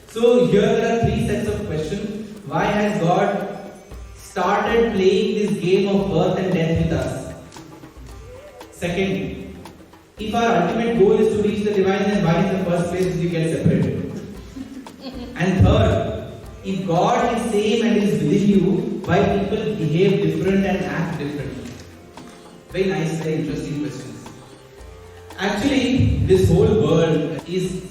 So here there are three sets of questions. Why has God started playing this game of birth and death with us? Second, if our ultimate goal is to reach the divine, then why in the first place did we get separated? And third, if God is same and is within you, why people behave different and act differently? Very nice, very interesting questions. Actually, this whole world is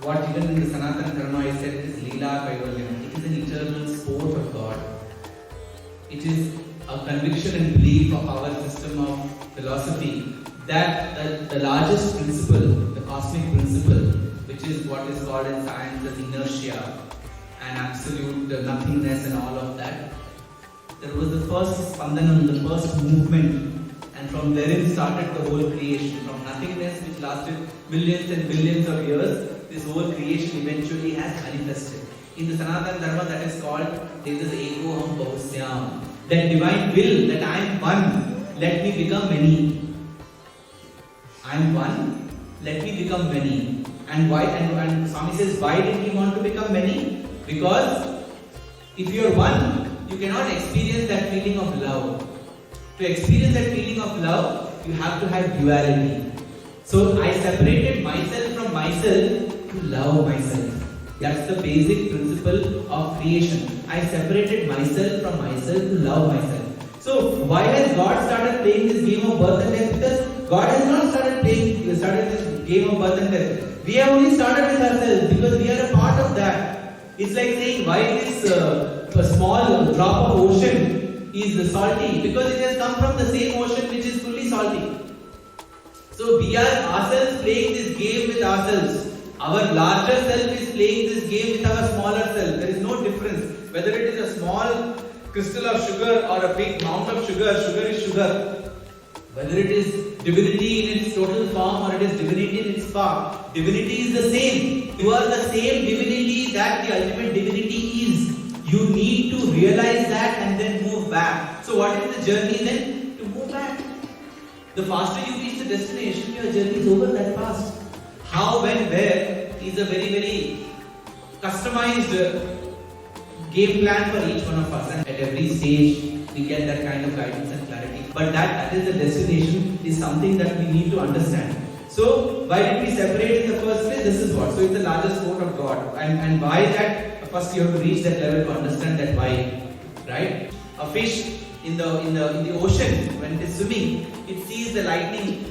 what even in the Sanatana Dharma is said is Leela Kaivalyam. It is an eternal sport of God. It is a conviction and belief of our system of philosophy that the largest principle, the cosmic principle, which is what is called in science as inertia and absolute nothingness and all of that, there was the first spandanam, the first movement, and from therein started the whole creation. From nothingness, which lasted millions and billions of years, this whole creation eventually has manifested. In the Sanatana Dharma, that is called, there is ego ham bahusyam. That divine will, that I am one, let me become many. I am one, let me become many. And why? And Swami says, why did he want to become many? Because if you are one, you cannot experience that feeling of love. To experience that feeling of love, you have to have duality. So I separated myself from myself to love myself. That's the basic principle of creation. I separated myself from myself to love myself. So why has God started playing this game of birth and death? Because God has not started this game of birth and death. We have only started with ourselves because we are a part of that. It's like saying why this a small drop of ocean is salty, because it has come from the same ocean which is fully salty. So we are ourselves playing this game with ourselves. Our larger self is playing this game with our smaller self. There is no difference. Whether it is a small crystal of sugar or a big amount of sugar, sugar is sugar. Whether it is divinity in its total form or it is divinity in its form, divinity is the same. You are the same divinity that the ultimate divinity is. You need to realize that and then move back. So what is the journey then? To move back. The faster you reach the destination, your journey is over that fast. How, when, where is a very, very customized game plan for each one of us. And at every stage, we get that kind of guidance and clarity. But that is the destination, is something that we need to understand. So, why did we separate in the first place? This is what. So, it's the largest sport of God. And why that? First, you have to reach that level to understand that why. Right? A fish in the ocean, when it is swimming, it sees the lightning,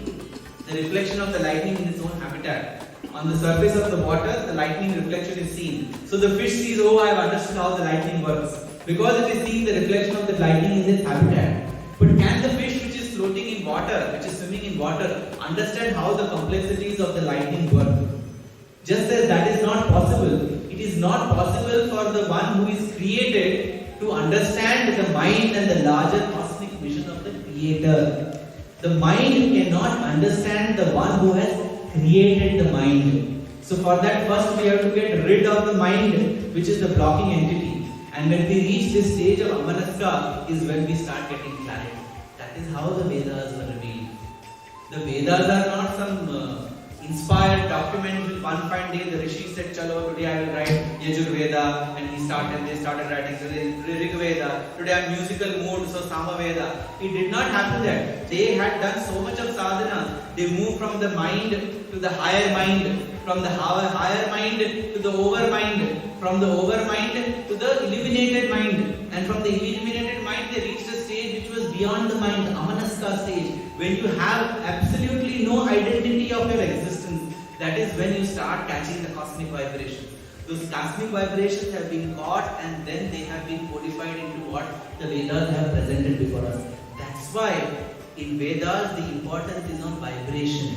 the reflection of the lightning in its own habitat. On the surface of the water, the lightning reflection is seen. So the fish sees, oh, I have understood how the lightning works. Because it is seeing the reflection of the lightning in its habitat. But can the fish which is floating in water, which is swimming in water, understand how the complexities of the lightning work? Just as that is not possible, it is not possible for the one who is created to understand the mind and the larger cosmic vision of the Creator. The mind cannot understand the one who has created the mind. So for that, first we have to get rid of the mind, which is the blocking entity. And when we reach this stage of Amanaska is when we start getting clarity. That is how the Vedas were revealed. The Vedas are not some inspired document. One fine day the Rishi said, Chalo, today I will write Yajurveda, and they started writing Rig Veda. Today I am musical mood, so Samaveda. It did not happen that. They had done so much of sadhana. They moved from the mind to the higher mind, from the higher mind to the over mind, from the over mind to the illuminated mind, and from the illuminated mind they reached a stage which was beyond the mind, the Amanaska stage, when you have absolutely no identity of your existence. That is when you start catching the cosmic vibrations. Those cosmic vibrations have been caught and then they have been codified into what the Vedas have presented before us. That's why in Vedas the importance is on vibration.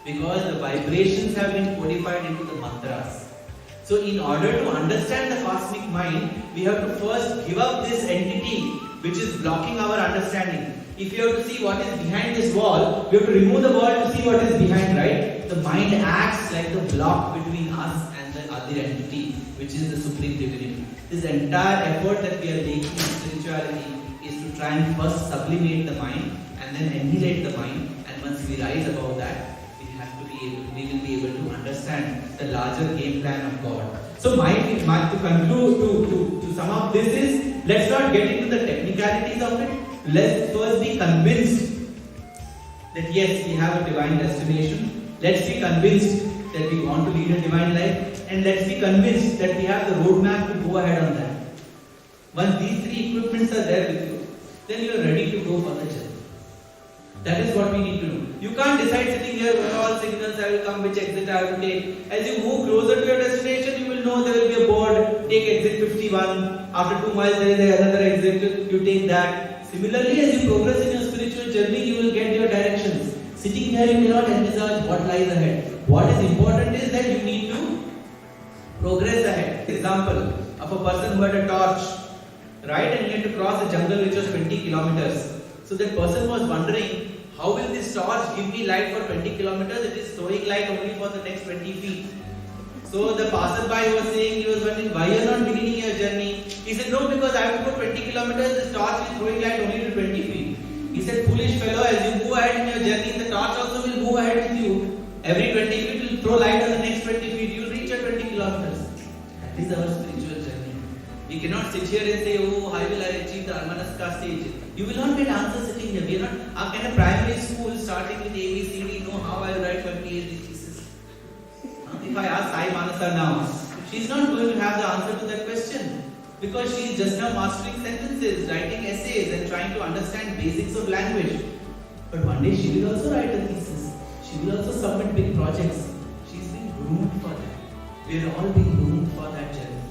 Because the vibrations have been codified into the mantras. So in order to understand the cosmic mind, we have to first give up this entity which is blocking our understanding. If you have to see what is behind this wall, we have to remove the wall to see what is behind, right? The mind acts like the block between us and the other entity, which is the Supreme Divinity. This entire effort that we are making in spirituality is to try and first sublimate the mind and then annihilate the mind. And once we rise above that, we have to be we will be able to understand the larger game plan of God. So to conclude, to sum up this is, let's not get into the technicalities of it. Let's first be convinced that yes, we have a divine destination. Let's be convinced that we want to lead a divine life, and let's be convinced that we have the roadmap to go ahead on that. Once these three equipments are there with you, then you are ready to go for the journey. That is what we need to do. You can't decide sitting here, what all signals I will come, which exit I will take. As you move closer to your destination, you will know there will be a board, take exit 51. After 2 miles, there is another exit, you take that. Similarly, as you progress in your spiritual journey, you will get your directions. Sitting here, you cannot envisage what lies ahead. What is important is that you need to progress ahead. Example of a person who had a torch, right, and he had to cross a jungle which was 20 kilometers. So that person was wondering, how will this torch give me light for 20 kilometers? It is throwing light only for the next 20 feet. So the passerby was saying, he was wondering, why you are not beginning your journey? He said, no, because I have to go 20 kilometers, this torch is throwing light only to 20 feet. He said, foolish fellow, as you move ahead in your journey, the torch also will move ahead with you. Every 20 feet will throw light on the next 20 feet, you will reach your 20 kilometers. That is our spiritual journey. We cannot sit here and say, oh, how will I achieve the Armanaska stage? You will not get answers sitting here. We are not, can a primary school starting with A, B, C, D know how I will write my PhD thesis? If I ask Sai Manasa now, she is not going to have the answer to that question, because she is just now mastering sentences, writing essays and trying to understand basics of language. But one day she will also write a thesis. She will also submit big projects. She is being groomed for that. We are all being groomed for that journey.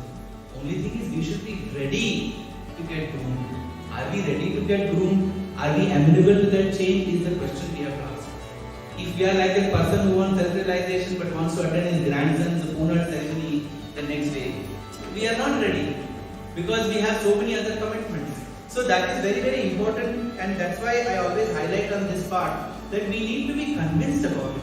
Only thing is, we should be ready to get groomed. Are we ready to get groomed? Are we amenable to that change? Is the question we have to ask. If we are like a person who wants self-realization but wants to attend his grandson's Pooner ceremony the next day, we are not ready, because we have so many other commitments. So that is very, very important, and that's why I always highlight on this part that we need to be convinced about it.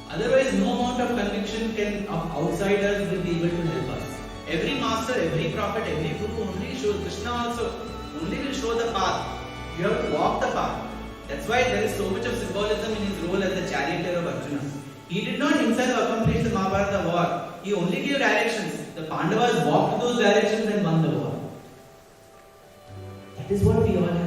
Otherwise, no amount of conviction of outsiders will be able to help us. Every master, every prophet, every guru only shows, Krishna also only will show the path. You have to walk the path. That's why there is so much of symbolism in his role as the charioteer of Arjuna. He did not himself accomplish the Mahabharata war. He only gave directions. The Pandavas walked those directions and won the war. That is what we all have.